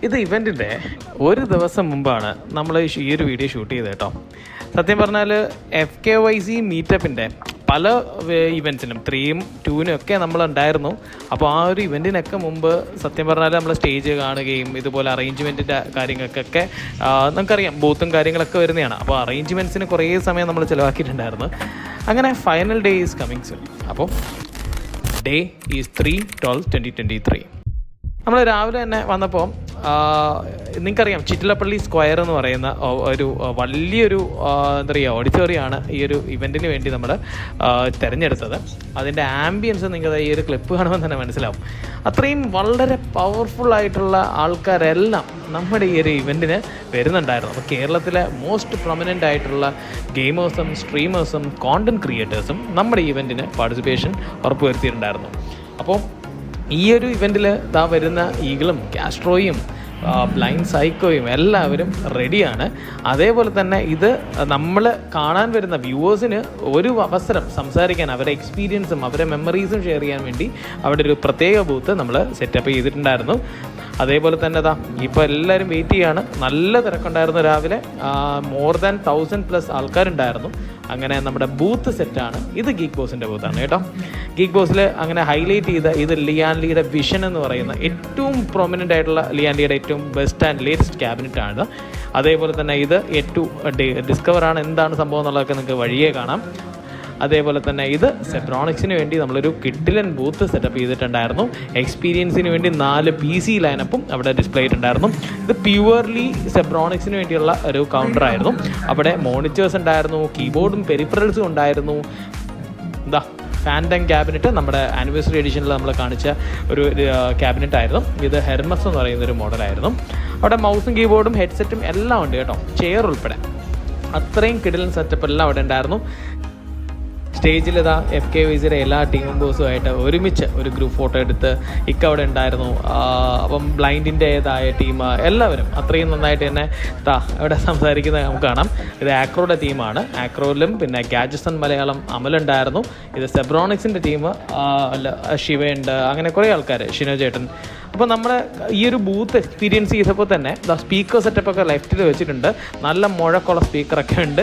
ഇത് ഇവൻറ്റിൻ്റെ ഒരു ദിവസം മുമ്പാണ് നമ്മൾ ഈ ഒരു വീഡിയോ ഷൂട്ട് ചെയ്തത് കേട്ടോ. സത്യം പറഞ്ഞാൽ FKYC മീറ്റപ്പിൻ്റെ പല ഇവൻറ്റ്സിനും 3ഉം 2നും ഒക്കെ നമ്മളുണ്ടായിരുന്നു. അപ്പോൾ ആ ഒരു ഇവൻറ്റിനൊക്കെ മുമ്പ് സത്യം പറഞ്ഞാൽ നമ്മൾ സ്റ്റേജ് കാണുകയും ഇതുപോലെ അറേഞ്ച്മെൻറ്റിൻ്റെ കാര്യങ്ങൾക്കൊക്കെ നമുക്കറിയാം ബൂത്തും കാര്യങ്ങളൊക്കെ വരുന്നതാണ്. അപ്പോൾ അറേഞ്ച്മെൻറ്റ്സിന് കുറേ സമയം നമ്മൾ ചിലവാക്കിയിട്ടുണ്ടായിരുന്നു. അങ്ങനെ final day is coming soon. അപ്പോൾ ഡേ ഈസ് 3/12/2023. നമ്മൾ രാവിലെ തന്നെ വന്നപ്പോൾ നിങ്ങൾക്കറിയാം ചിറ്റിലപ്പള്ളി സ്ക്വയർ എന്ന് പറയുന്ന ഒരു വലിയൊരു എന്താ പറയുക ഓഡിറ്റോറിയമാണ് ഈ ഒരു ഇവൻറ്റിന് വേണ്ടി നമ്മൾ തിരഞ്ഞെടുത്തത്. അതിൻ്റെ ആംബിയൻസ് നിങ്ങൾക്ക് ഈ ഒരു ക്ലിപ്പ് കാണുമ്പോൾ തന്നെ മനസ്സിലാവും. അത്രയും വളരെ പവർഫുള്ളായിട്ടുള്ള ആൾക്കാരെല്ലാം നമ്മുടെ ഈ ഒരു ഇവൻറ്റിന് വരുന്നുണ്ടായിരുന്നു. അപ്പോൾ കേരളത്തിലെ മോസ്റ്റ് പ്രൊമിനൻ്റ് ആയിട്ടുള്ള ഗെയിമേഴ്സും സ്ട്രീമേഴ്സും കോണ്ടൻറ്റ് ക്രിയേറ്റേഴ്സും നമ്മുടെ ഈ ഇവൻറ്റിന് പാർട്ടിസിപ്പേഷൻ ഉറപ്പുവരുത്തിയിട്ടുണ്ടായിരുന്നു. അപ്പോൾ ഈ ഒരു ഇവൻറ്റിൽ വരുന്ന ഈഗിളും കാസ്ട്രോയും ബ്ലൈൻഡ് സൈക്കോയും എല്ലാവരും റെഡിയാണ്. അതേപോലെ തന്നെ ഇത് നമ്മൾ കാണാൻ വരുന്ന വ്യൂവേഴ്സിന് ഒരു അവസരം സംസാരിക്കാൻ, അവരുടെ എക്സ്പീരിയൻസും അവരുടെ മെമ്മറീസും ഷെയർ ചെയ്യാൻ വേണ്ടി അവിടെ ഒരു പ്രത്യേക ബൂത്ത് നമ്മൾ സെറ്റപ്പ് ചെയ്തിട്ടുണ്ടായിരുന്നു. അതേപോലെ തന്നെ ഇപ്പോൾ എല്ലാവരും വെയിറ്റ് ചെയ്യാണ്. നല്ല തിരക്കുണ്ടായിരുന്നു രാവിലെ. മോർ ദാൻ 1000+ ആൾക്കാരുണ്ടായിരുന്നു. അങ്ങനെ നമ്മുടെ ബൂത്ത് സെറ്റാണ്. ഇത് ഗീക്ക് ബോസിൻ്റെ ബൂത്താണ് കേട്ടോ. ഗീക്ക് ബോസിൽ അങ്ങനെ ഹൈലൈറ്റ് ചെയ്ത ഇത് ലിയാൻ ലീയുടെ വിഷൻ എന്ന് പറയുന്ന ഏറ്റവും പ്രൊമിനൻ്റ് ആയിട്ടുള്ള ലിയാൻ ലീയുടെ ഏറ്റവും ബെസ്റ്റ് ആൻഡ് ലേറ്റസ്റ്റ് ക്യാബിനറ്റാണ്. അതേപോലെ തന്നെ ഇത് ഡിസ്കവറാണ്. എന്താണ് സംഭവം എന്നുള്ളതൊക്കെ നിങ്ങൾക്ക് വഴിയേ കാണാം. അതേപോലെ തന്നെ ഇത് സെബ്രോണിക്സിന് വേണ്ടി നമ്മളൊരു കിഡിലൻ ബൂത്ത് സെറ്റപ്പ് ചെയ്തിട്ടുണ്ടായിരുന്നു. എക്സ്പീരിയൻസിന് വേണ്ടി 4 PC ലൈനപ്പും അവിടെ ഡിസ്പ്ലേ ചെയ്തിട്ടുണ്ടായിരുന്നു. ഇത് പ്യുവർലി സെബ്രോണിക്സിന് വേണ്ടിയുള്ള ഒരു കൗണ്ടറായിരുന്നു. അവിടെ മോണിറ്റേഴ്സ് ഉണ്ടായിരുന്നു, കീബോർഡും പെരിഫറൽസും ഉണ്ടായിരുന്നു. ഫാൻഡം ക്യാബിനറ്റ് നമ്മുടെ ആനിവേഴ്സറി എഡിഷനിൽ നമ്മൾ കാണിച്ച ഒരു ക്യാബിനറ്റ് ആയിരുന്നു. ഇത് ഹെർമസ് എന്ന് പറയുന്നൊരു മോഡലായിരുന്നു. അവിടെ മൗസും കീബോർഡും ഹെഡ്സെറ്റും എല്ലാം ഉണ്ട് കേട്ടോ, ചെയർ ഉൾപ്പെടെ. അത്രയും കിഡിലൻ സെറ്റപ്പ് എല്ലാം അവിടെ ഉണ്ടായിരുന്നു. സ്റ്റേജിൽ FKYCയുടെ എല്ലാ ടീം മെമ്പേഴ്സുമായിട്ട് ഒരുമിച്ച് ഒരു ഗ്രൂപ്പ് ഫോട്ടോ എടുത്ത് അവിടെ ഉണ്ടായിരുന്നു. അപ്പം ബ്ലൈൻഡിൻ്റേതായ ടീം എല്ലാവരും അത്രയും നന്നായിട്ട് തന്നെ ഇവിടെ സംസാരിക്കുന്നത് നമുക്ക് കാണാം. ഇത് ആക്രോയുടെ ടീമാണ്. ആക്രോയിലും പിന്നെ ഗാജസൺ മലയാളം അമലുണ്ടായിരുന്നു. ഇത് സെബ്രോണിക്സിൻ്റെ ടീം ശിവയുണ്ട്. അങ്ങനെ കുറേ ആൾക്കാർ, ഷിനോ ചേട്ടൻ. അപ്പോൾ നമ്മുടെ ഈ ഒരു ബൂത്ത് എക്സ്പീരിയൻസ് ചെയ്തപ്പോൾ തന്നെ സ്പീക്കർ സെറ്റപ്പൊക്കെ ലെഫ്റ്റിൽ വെച്ചിട്ടുണ്ട്. നല്ല മുഴക്കമുള്ള സ്പീക്കറൊക്കെ ഉണ്ട്.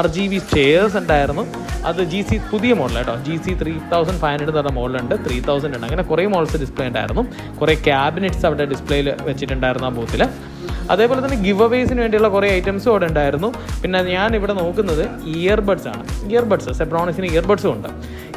RGB ചെയർസ് ഉണ്ടായിരുന്നു. അത് GC പുതിയ മോഡൽ കേട്ടോ. GC 3500 എന്നുള്ള മോഡലുണ്ട്, 3000 ഉണ്ട്. അങ്ങനെ കുറേ മോഡൽസ് ഡിസ്പ്ലേ ഉണ്ടായിരുന്നു. കുറേ ക്യാബിനറ്റ്സ് അവിടെ ഡിസ്പ്ലേയിൽ വെച്ചിട്ടുണ്ടായിരുന്നു ആ ബൂത്തിൽ. അതേപോലെ തന്നെ ഗിവ് അവേസിന് വേണ്ടിയുള്ള കുറേ ഐറ്റംസും അവിടെ ഉണ്ടായിരുന്നു. പിന്നെ ഞാൻ ഇവിടെ നോക്കുന്നത് ഇയർബഡ്സ് ആണ്. ഇയർബഡ്സ് സെബ്രോണിക്സിന് ഇയർബഡ്സും ഉണ്ട്.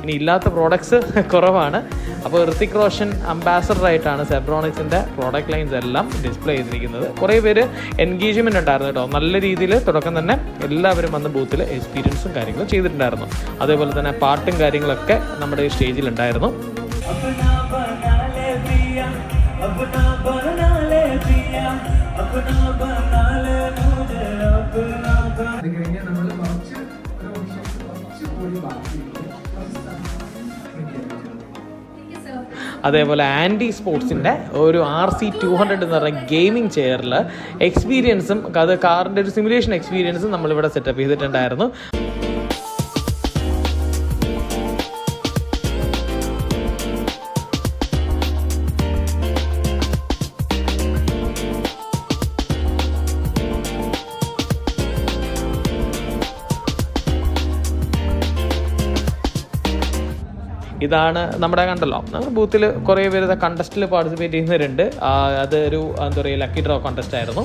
ഇനി ഇല്ലാത്ത പ്രോഡക്ട്സ് കുറവാണ്. അപ്പോൾ ഋത്തിക് റോഷൻ അംബാസഡറായിട്ടാണ് സെബ്രോണിക്സിൻ്റെ പ്രോഡക്റ്റ് ലൈൻസ് എല്ലാം ഡിസ്പ്ലേ ചെയ്തിരിക്കുന്നത്. കുറേ പേര് എൻഗേജ്മെൻറ്റ് ഉണ്ടായിരുന്നു കേട്ടോ. നല്ല രീതിയിൽ തുടക്കം തന്നെ എല്ലാവരും വന്ന് ബൂത്തിൽ എക്സ്പീരിയൻസും കാര്യങ്ങളും ചെയ്തിട്ടുണ്ടായിരുന്നു. അതേപോലെ തന്നെ പാട്ടും കാര്യങ്ങളൊക്കെ നമ്മുടെ ഈ സ്റ്റേജിലുണ്ടായിരുന്നു. അതേപോലെ ആൻറ്റി സ്പോർട്സിൻ്റെ ഒരു RC200 എന്ന് പറഞ്ഞ ഗെയിമിംഗ് ചെയറിൽ എക്സ്പീരിയൻസും അത് കാറിൻ്റെ ഒരു സിമുലേഷൻ എക്സ്പീരിയൻസും നമ്മളിവിടെ സെറ്റപ്പ് ചെയ്തിട്ടുണ്ടായിരുന്നു. ഇതാണ് നമ്മുടെ കണ്ടല്ലോ, നമ്മുടെ ബൂത്തിൽ കുറേ പേര് കണ്ടസ്റ്റിൽ പാർട്ടിസിപ്പേറ്റ് ചെയ്യുന്നവരുണ്ട്. അതൊരു എന്താ പറയുക ലക്കി ഡ്രോ കോണ്ടസ്റ്റ് ആയിരുന്നു.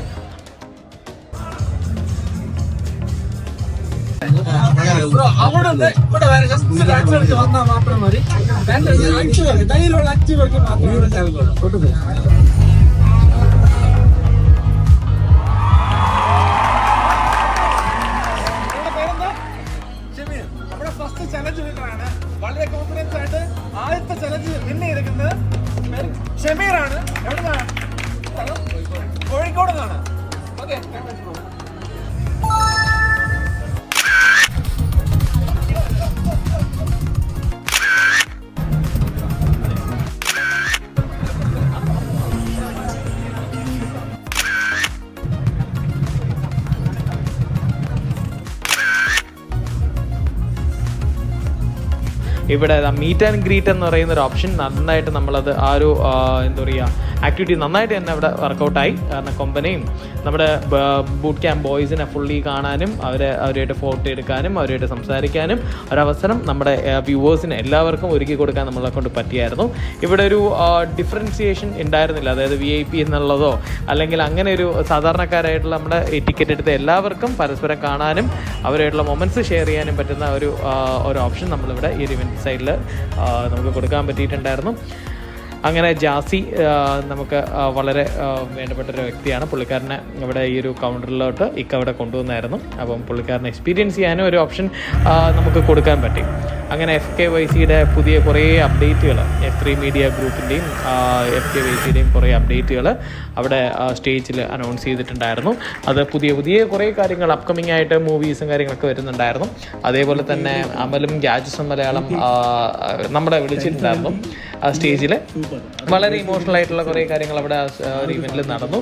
വളരെ കോൺഫിഡൻസ് ആയിട്ട് ആദ്യത്തെ ചലഞ്ച് വിൻ ചെയ്തിരിക്കുന്നത് ഷമീറാണ്. എവിടുന്നാണ്? കോഴിക്കോട് നിന്നാണ്. ഓക്കെ, ഇവിടെ മീറ്റ് ആൻഡ് ഗ്രീറ്റ് എന്ന് പറയുന്ന ഒരു ഓപ്ഷൻ നന്നായിട്ട് നമ്മളത് ആ ഒരു എന്താ പറയുക ആക്ടിവിറ്റി നന്നായിട്ട് തന്നെ അവിടെ വർക്കൗട്ടായി. കാരണം കൊമ്പനെയും നമ്മുടെ ബൂട്ട് ക്യാമ്പ് ബോയ്സിനെ ഫുള്ളി കാണാനും അവരുമായിട്ട് ഫോട്ടോ എടുക്കാനും അവരുമായിട്ട് സംസാരിക്കാനും ഒരവസരം നമ്മുടെ വ്യൂവേഴ്സിന് എല്ലാവർക്കും ഒരുക്കി കൊടുക്കാൻ നമ്മളെ കൊണ്ട് പറ്റിയായിരുന്നു. ഇവിടെ ഒരു ഡിഫറൻസിയേഷൻ ഉണ്ടായിരുന്നില്ല. അതായത് VIP എന്നുള്ളതോ അല്ലെങ്കിൽ അങ്ങനെ ഒരു സാധാരണക്കാരായിട്ടുള്ള നമ്മുടെ ടിക്കറ്റ് എടുത്ത എല്ലാവർക്കും പരസ്പരം കാണാനും അവരായിട്ടുള്ള മൊമെൻറ്റ്സ് ഷെയർ ചെയ്യാനും പറ്റുന്ന ഒരു ഓപ്ഷൻ നമ്മളിവിടെ ഈ ഒരു ഇവൻറ്റ് സൈഡിൽ നമുക്ക് കൊടുക്കാൻ പറ്റിയിട്ടുണ്ടായിരുന്നു. അങ്ങനെ ജാസി നമുക്ക് വളരെ വേണ്ടപ്പെട്ടൊരു വ്യക്തിയാണ്. പുള്ളിക്കാരനെ ഇവിടെ ഈ ഒരു കൗണ്ടറിലോട്ട് അവിടെ കൊണ്ടുവന്നായിരുന്നു. അപ്പം പുള്ളിക്കാരനെ എക്സ്പീരിയൻസ് ചെയ്യാനും ഒരു ഓപ്ഷൻ നമുക്ക് കൊടുക്കാൻ പറ്റി. അങ്ങനെ FKYCയുടെ പുതിയ കുറേ അപ്ഡേറ്റുകൾ F3 മീഡിയ ഗ്രൂപ്പിൻ്റെയും FKYCയുടെയും കുറേ അപ്ഡേറ്റുകൾ അവിടെ സ്റ്റേജിൽ അനൗൺസ് ചെയ്തിട്ടുണ്ടായിരുന്നു. അത് പുതിയ കുറേ കാര്യങ്ങൾ അപ്കമിങ് ആയിട്ട് മൂവീസും കാര്യങ്ങളൊക്കെ വരുന്നുണ്ടായിരുന്നു. അതേപോലെ തന്നെ അമലും രാജസും മലയാളം നമ്മളെ വിളിച്ചിട്ടുണ്ടായിരുന്നു സ്റ്റേജിൽ. വളരെ ഇമോഷണൽ ആയിട്ടുള്ള കുറേ കാര്യങ്ങൾ അവിടെ ഒരു ഇവൻറ്റിൽ നടന്നു.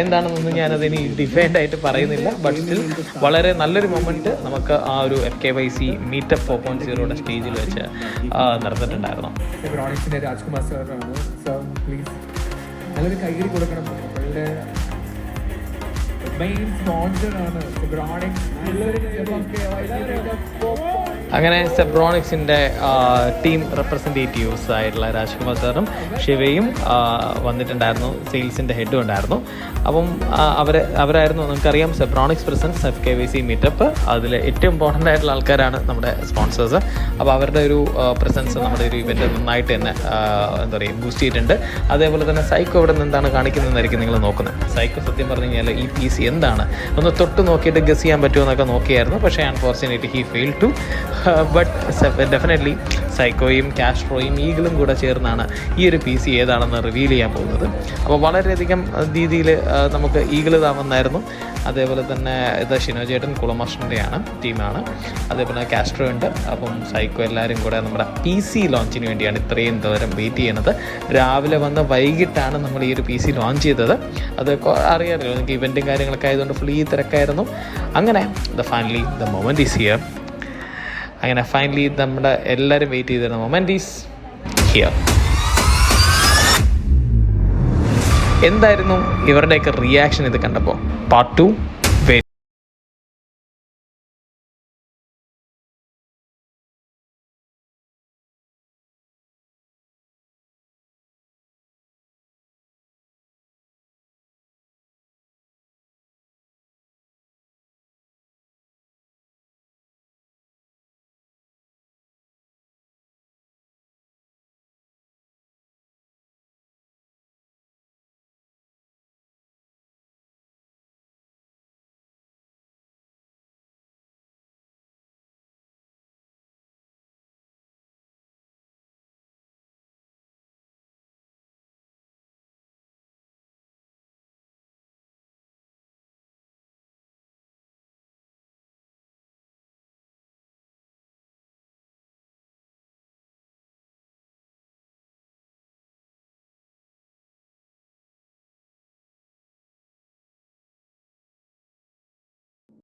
എന്താണെന്നൊന്നും ഞാനതിന് ഡിഫൈൻഡ് ആയിട്ട് പറയുന്നില്ല. ബട്ട് സ്റ്റിൽ വളരെ നല്ലൊരു മൊമെൻറ്റ് നമുക്ക് ആ ഒരു FKYC മീറ്റപ്പ് 4.0യുടെ സ്റ്റേജിൽ വെച്ച് നടന്നിട്ടുണ്ടായിരുന്നു. രാജ്കുമാർ സാറാണ്. സാർ പ്ലീസ് നല്ലൊരു കൈകരി കൊടുക്കണം. നമ്മളുടെ മെയിൻ സ്പോൺസറാണ് അങ്ങനെ സെബ്രോണിക്സിൻ്റെ ടീം റെപ്രസെൻറ്റേറ്റീവ്സ് ആയിട്ടുള്ള രാജ്കുമാർ സാറും ശിവയും വന്നിട്ടുണ്ടായിരുന്നു. സെയിൽസിൻ്റെ ഹെഡും ഉണ്ടായിരുന്നു. അപ്പം അവരായിരുന്നു നമുക്കറിയാം സെബ്രോണിക്സ് പ്രസൻസ് FKYC മീറ്റപ്പ്. അതിൽ ഏറ്റവും ഇമ്പോർട്ടൻ്റ് ആയിട്ടുള്ള ആൾക്കാരാണ് നമ്മുടെ സ്പോൺസേഴ്സ്. അപ്പോൾ അവരുടെ ഒരു പ്രസൻസ് നമ്മുടെ ഒരു ഇവൻറ്റ് നന്നായിട്ട് തന്നെ എന്താ പറയുക ബൂസ്റ്റ് ചെയ്തിട്ടുണ്ട്. അതേപോലെ തന്നെ സൈക്കോ ഇവിടെ നിന്ന് എന്താണ് കാണിക്കുന്നതെന്നായിരിക്കും നിങ്ങൾ നോക്കുന്നത്. സൈക്കോ സത്യം പറഞ്ഞു കഴിഞ്ഞാൽ ഈ PC എന്താണ് ഒന്ന് തൊട്ട് നോക്കിയിട്ട് ഗസ് ചെയ്യാൻ പറ്റുമോ എന്നൊക്കെ നോക്കിയായിരുന്നു. പക്ഷേ unfortunately he fail to. But definitely സൈക്കോയും കാസ്ട്രോയും ഈഗിളും കൂടെ ചേർന്നാണ് ഈ ഒരു PC ഏതാണെന്ന് റിവീൽ ചെയ്യാൻ പോകുന്നത്. അപ്പോൾ വളരെയധികം രീതിയിൽ നമുക്ക് ഈഗിൾ ഇതാവുന്നായിരുന്നു. അതേപോലെ തന്നെ ഇത് ഷിനോജേട്ടൻ കുളമാസ്റ്ററിൻ്റെയാണ് ടീമാണ്. അതേപോലെ കാസ്ട്രോ ഉണ്ട്. അപ്പം സൈക്കോ എല്ലാവരും കൂടെ നമ്മുടെ PC ലോഞ്ചിന് വേണ്ടിയാണ് ഇത്രയും ദൂരം വെയിറ്റ് ചെയ്യുന്നത്. രാവിലെ വന്ന് വൈകിട്ടാണ് നമ്മൾ ഈ ഒരു PC ലോഞ്ച് ചെയ്തത്. അത് അറിയാമല്ലോ നിങ്ങൾക്ക് ഇവൻറ്റും കാര്യങ്ങളൊക്കെ ആയതുകൊണ്ട് ഫുള്ളി തിരക്കായിരുന്നു. അങ്ങനെ finally the moment is here. അങ്ങനെ ഫൈനലി നമ്മുടെ എല്ലാവരും വെയിറ്റ് ചെയ്തിരുന്ന മൊമെൻറ്റ് ഈസ് ഹിയർ. എന്തായിരുന്നു ഇവരുടെയൊക്കെ റിയാക്ഷൻ ഇത് കണ്ടപ്പോൾ? പാർട്ട് 2